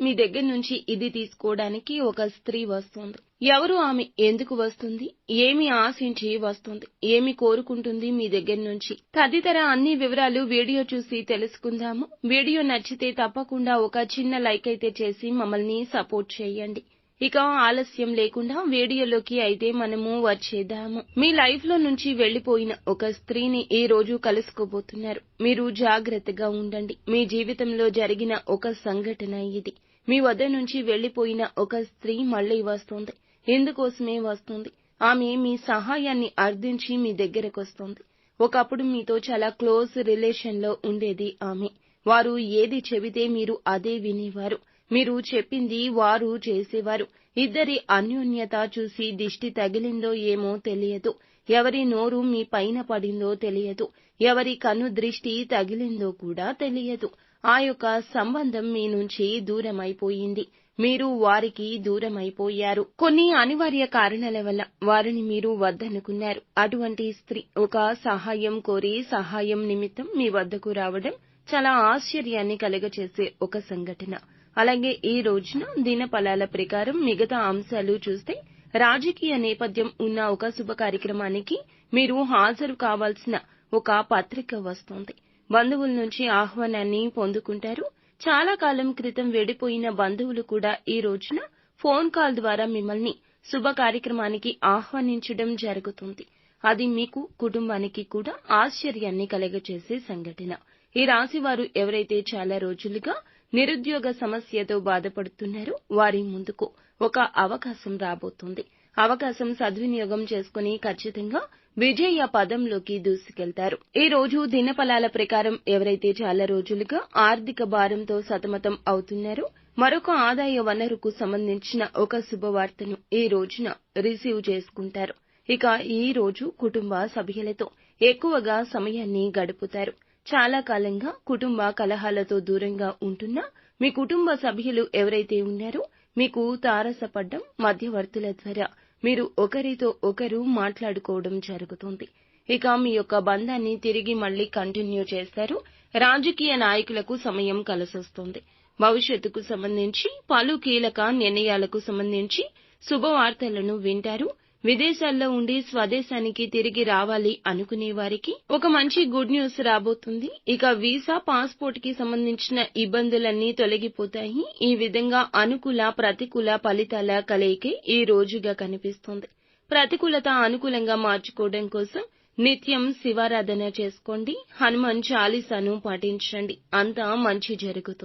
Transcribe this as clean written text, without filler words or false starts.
మీ దగ్గర నుంచి ఇది తీసుకోవడానికి ఒక స్త్రీ వస్తోంది. ఎవరు ఆమె, ఎందుకు వస్తుంది, ఏమి ఆశించి వస్తుంది, ఏమి కోరుకుంటుంది మీ దగ్గర నుంచి తదితర అన్ని వివరాలు వీడియో చూసి తెలుసుకుందాము. వీడియో నచ్చితే తప్పకుండా ఒక చిన్న లైక్ అయితే చేసి మమ్మల్ని సపోర్ట్ చేయండి. ఇక ఆలస్యం లేకుండా వీడియోలోకి అయితే మనము వచ్చేద్దాము. మీ లైఫ్ లో నుంచి వెళ్లిపోయిన ఒక స్త్రీని ఈ రోజు కలుసుకోబోతున్నారు. మీరు జాగ్రత్తగా ఉండండి. మీ జీవితంలో జరిగిన ఒక సంఘటన ఇది. మీ వద్ద నుంచి వెళ్లిపోయిన ఒక స్త్రీ మళ్లీ వస్తోంది. ఎందుకోసమే వస్తుంది? ఆమె మీ సహాయాన్ని అర్థించి మీ దగ్గరకొస్తోంది. ఒకప్పుడు మీతో చాలా క్లోజ్ రిలేషన్ లో ఉండేది ఆమె. వారు ఏది చెబితే మీరు అదే వినేవారు. మీరు చెప్పింది వారు చేసేవారు. ఇద్దరి అన్యోన్యత చూసి దిష్టి తగిలిందో ఏమో తెలియదు. ఎవరి నోరు మీ పైన పడిందో తెలియదు. ఎవరి కన్ను దృష్టి తగిలిందో కూడా తెలియదు. ఆ యొక్క సంబంధం మీ నుంచి దూరమైపోయింది. మీరు వారికి దూరమైపోయారు. కొన్ని అనివార్య కారణాల వల్ల వారిని మీరు వద్దనుకున్నారు. అటువంటి స్త్రీ ఒక సహాయం కోరి సహాయం నిమిత్తం మీ వద్దకు రావడం చాలా ఆశ్చర్యాన్ని కలుగచేసే ఒక సంఘటన. అలాగే ఈ రోజున దినఫలాల ప్రకారం మిగతా అంశాలు చూస్తే రాజకీయ నేపథ్యం ఉన్న ఒక శుభ కార్యక్రమానికి మీరు హాజరు కావాల్సిన ఒక పత్రిక వస్తోంది. బంధువుల నుంచి ఆహ్వానాన్ని పొందుకుంటారు. చాలా కాలం క్రితం వెడిపోయిన బంధువులు కూడా ఈ రోజున ఫోన్ కాల్ ద్వారా మిమ్మల్ని శుభ కార్యక్రమానికి ఆహ్వానించడం జరుగుతుంది. అది మీకు కుటుంబానికి కూడా ఆశ్చర్యాన్ని కలగచేసే సంఘటన. ఈ రాశి వారు ఎవరైతే చాలా రోజులుగా నిరుద్యోగ సమస్యతో బాధపడుతున్నారో వారి ముందుకు ఒక అవకాశం రాబోతుంది. అవకాశం సద్వినియోగం చేసుకుని ఖచ్చితంగా విజయ పదంలోకి దూసుకెళ్తారు. ఈ రోజు దినఫలాల ప్రకారం ఎవరైతే చాలా రోజులుగా ఆర్థిక భారంతో సతమతం అవుతున్నారో మరొక ఆదాయ వనరుకు సంబంధించిన ఒక శుభవార్తను ఈ రోజున రిసీవ్ చేసుకుంటారు. ఇక ఈ రోజు కుటుంబ సభ్యులతో ఎక్కువగా సమయాన్ని గడుపుతారు. చాలా కాలంగా కుటుంబ కలహాలతో దూరంగా ఉంటున్నా మీ కుటుంబ సభ్యులు ఎవరైతే ఉన్నారో మీకు తారసపడ్డం మధ్యవర్తుల ద్వారా మీరు ఒకరితో ఒకరు మాట్లాడుకోవడం జరుగుతుంది. ఇక మీ యొక్క బంధాన్ని తిరిగి మళ్లీ కంటిన్యూ చేస్తారు. రాజకీయ నాయకులకు సమయం కలిసొస్తుంది. భవిష్యత్తుకు సంబంధించి పలు కీలక నిర్ణయాలకు సంబంధించి శుభవార్తలను వింటారు. విదేశాల్లో ఉండి స్వదేశానికి తిరిగి రావాలి అనుకునే వారికి ఒక మంచి గుడ్ న్యూస్ రాబోతుంది. ఇక వీసా, పాస్పోర్ట్ కి సంబంధించిన ఇబ్బందులన్నీ తొలగిపోతాయి. ఈ విధంగా అనుకూల ప్రతికూల ఫలితాల కలయికే ఈ రోజుగా కనిపిస్తుంది. ప్రతికూలత అనుకూలంగా మార్చుకోవడం కోసం నిత్యం శివారాధన చేసుకోండి. హనుమాన్ చాలీసాను పాటించండి. అంతా మంచి జరుగుతుంది.